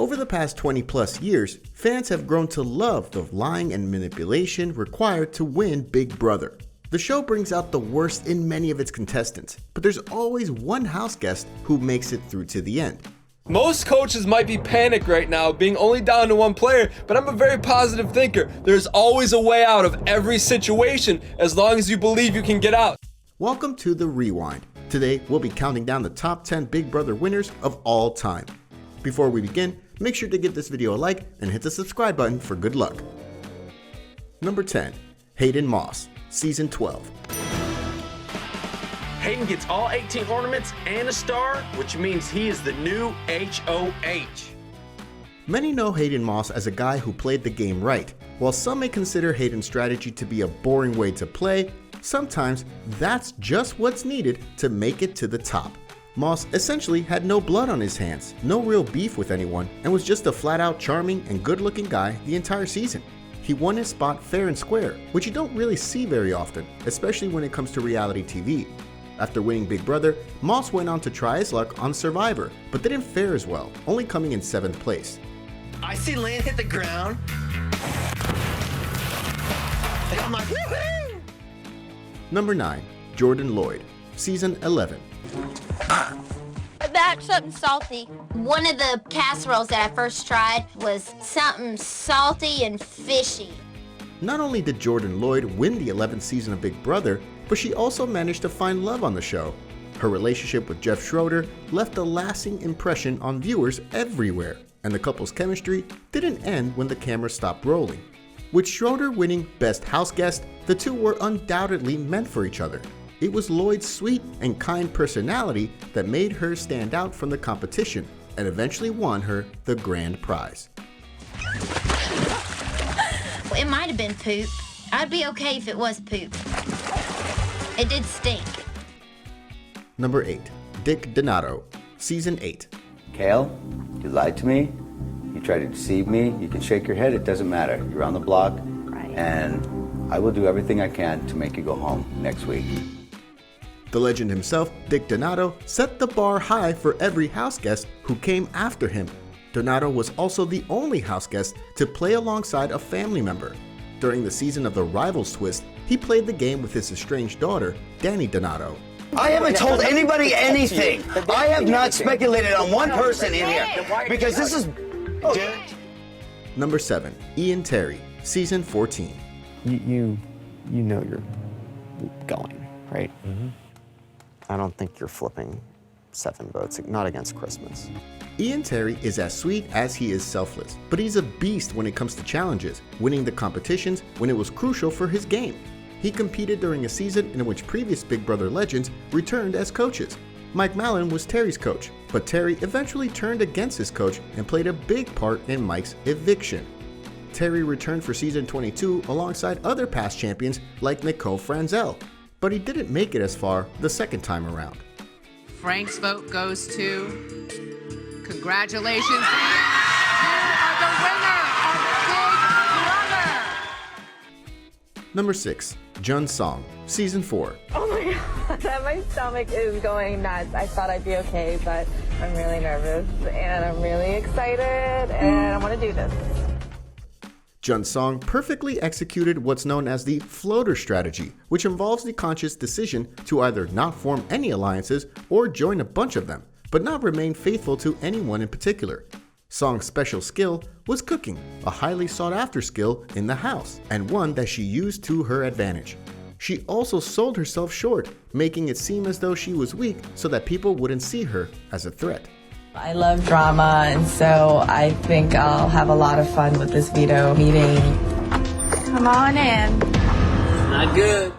Over the past 20 plus years, fans have grown to love the lying and manipulation required to win Big Brother. The show brings out the worst in many of its contestants, but there's always one house guest who makes it through to the end. Most coaches might be panicked right now, being only down to one player, but I'm a very positive thinker. There's always a way out of every situation, as long as you believe you can get out. Welcome to The Rewind. Today, we'll be counting down the top 10 Big Brother winners of all time. Before we begin, make sure to give this video a like and hit the subscribe button for good luck. Number 10, Hayden Moss, Season 12. Hayden gets all 18 ornaments and a star, which means he is the new HOH. Many know Hayden Moss as a guy who played the game right. While some may consider Hayden's strategy to be a boring way to play, sometimes that's just what's needed to make it to the top. Moss essentially had no blood on his hands, no real beef with anyone, and was just a flat-out charming and good-looking guy the entire season. He won his spot fair and square, which you don't really see very often, especially when it comes to reality TV. After winning Big Brother, Moss went on to try his luck on Survivor, but didn't fare as well, only coming in 7th place. I see Lane hit the ground, and I'm like, woohoo! Number 9, Jordan Lloyd, Season 11. About something salty. One of the casseroles that I first tried was something salty and fishy. Not only did Jordan Lloyd win the 11th season of Big Brother, but she also managed to find love on the show. Her relationship with Jeff Schroeder left a lasting impression on viewers everywhere, and the couple's chemistry didn't end when the camera stopped rolling. With Schroeder winning Best House Guest, the two were undoubtedly meant for each other. It was Lloyd's sweet and kind personality that made her stand out from the competition and eventually won her the grand prize. It might have been poop. I'd be okay if it was poop. It did stink. Number 8, Dick Donato, Season 8. Kale, you lied to me. You tried to deceive me. You can shake your head. It doesn't matter. You're on the block. Right. And I will do everything I can to make you go home next week. The legend himself, Dick Donato, set the bar high for every house guest who came after him. Donato was also the only house guest to play alongside a family member. During the season of the Rivals Twist, he played the game with his estranged daughter, Danny Donato. I haven't told anybody anything. I have not speculated on one person in here, because this is... Number 7, Ian Terry, Season 14. You know you're going, right? Mm-hmm. I don't think you're flipping 7 votes, not against Christmas. Ian Terry is as sweet as he is selfless, but he's a beast when it comes to challenges, winning the competitions when it was crucial for his game. He competed during a season in which previous Big Brother legends returned as coaches. Mike Mallon was Terry's coach, but Terry eventually turned against his coach and played a big part in Mike's eviction. Terry returned for Season 22 alongside other past champions like Nicole Franzelle, but he didn't make it as far the second time around. Frank's vote goes to... Congratulations, you are the winner of Big Brother! Number 6, Jun Song, Season 4. Oh my god, my stomach is going nuts. I thought I'd be okay, but I'm really nervous and I'm really excited and I want to do this. Jun Song perfectly executed what's known as the floater strategy, which involves the conscious decision to either not form any alliances or join a bunch of them, but not remain faithful to anyone in particular. Song's special skill was cooking, a highly sought after skill in the house, and one that she used to her advantage. She also sold herself short, making it seem as though she was weak so that people wouldn't see her as a threat. I love drama, and so I think I'll have a lot of fun with this veto meeting. Come on in. Not good.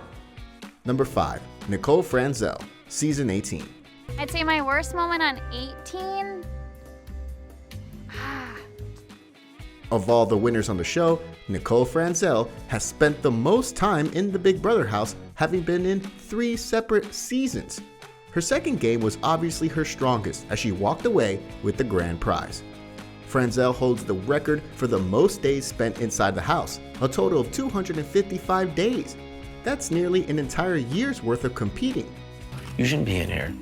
Number 5, Nicole Franzelle, Season 18. I'd say my worst moment on 18? Of all the winners on the show, Nicole Franzelle has spent the most time in the Big Brother house, having been in 3 separate seasons. Her second game was obviously her strongest, as she walked away with the grand prize. Franzelle holds the record for the most days spent inside the house, a total of 255 days. That's nearly an entire year's worth of competing. You shouldn't be in here.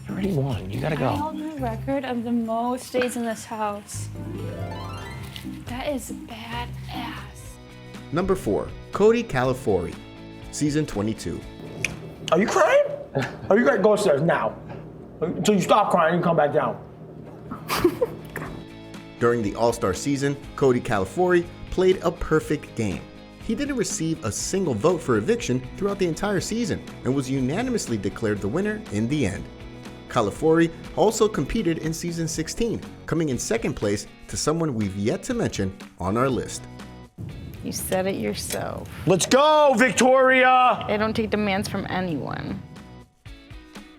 You already won. You gotta go. record of the most days in this house. That is badass. Number 4, Cody Califori, Season 22. Are you crying? Are you crying? Go upstairs now. Until you stop crying and come back down. During the All-Star season, Cody Califori played a perfect game. He didn't receive a single vote for eviction throughout the entire season and was unanimously declared the winner in the end. Califori also competed in Season 16, coming in second place to someone we've yet to mention on our list. You said it yourself. Let's go, Victoria! They don't take demands from anyone.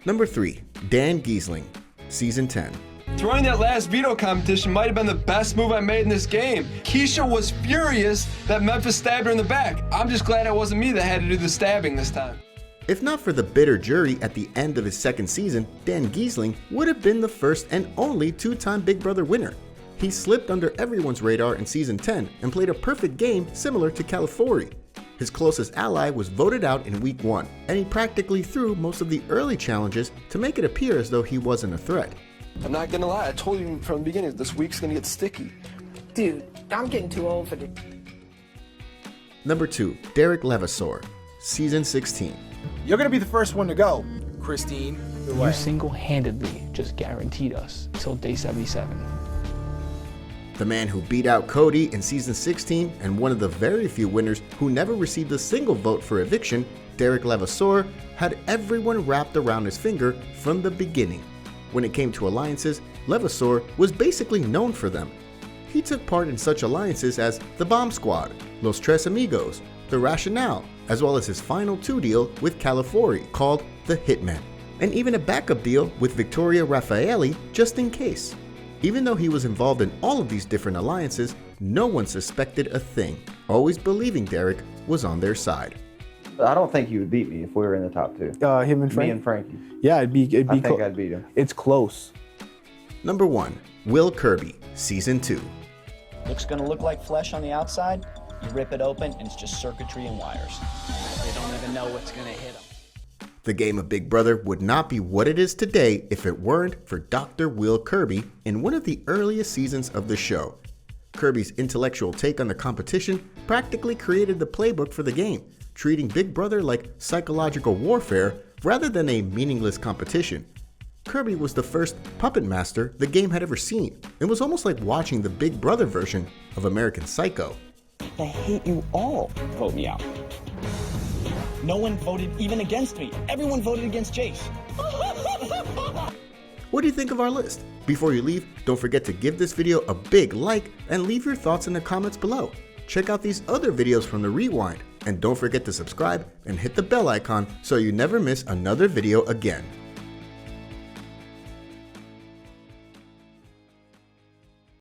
Number 3, Dan Giesling, Season 10. Throwing that last veto competition might have been the best move I made in this game. Keisha was furious that Memphis stabbed her in the back. I'm just glad it wasn't me that had to do the stabbing this time. If not for the bitter jury at the end of his second season, Dan Giesling would have been the first and only 2-time Big Brother winner. He slipped under everyone's radar in Season 10 and played a perfect game similar to Califori. His closest ally was voted out in Week 1, and he practically threw most of the early challenges to make it appear as though he wasn't a threat. I'm not gonna lie, I told you from the beginning, this week's gonna get sticky. Dude, I'm getting too old for this. Number 2, Derek Levasseur, Season 16. You're gonna be the first one to go, Christine. You single-handedly just guaranteed us till day 77. The man who beat out Cody in Season 16 and one of the very few winners who never received a single vote for eviction, Derek Levasseur had everyone wrapped around his finger from the beginning. When it came to alliances, Levasseur was basically known for them. He took part in such alliances as the Bomb Squad, Los Tres Amigos, the Rationale, as well as his final 2 deal with Califori called the Hitman, and even a backup deal with Victoria Raffaelli just in case. Even though he was involved in all of these different alliances, no one suspected a thing, always believing Derek was on their side. I don't think you would beat me if we were in the top 2. Him and Frankie? Me and Frankie. Yeah, it'd be I think I'd beat him. It's close. Number 1, Will Kirby, Season 2. Looks gonna look like flesh on the outside. You rip it open and it's just circuitry and wires. They don't even know what's gonna hit them. The game of Big Brother would not be what it is today if it weren't for Dr. Will Kirby in one of the earliest seasons of the show. Kirby's intellectual take on the competition practically created the playbook for the game, treating Big Brother like psychological warfare rather than a meaningless competition. Kirby was the first puppet master the game had ever seen, and was almost like watching the Big Brother version of American Psycho. I hate you all. Vote me out. No one voted even against me. Everyone voted against Jace. What do you think of our list? Before you leave, don't forget to give this video a big like and leave your thoughts in the comments below. Check out these other videos from the Rewind, and don't forget to subscribe and hit the bell icon so you never miss another video again.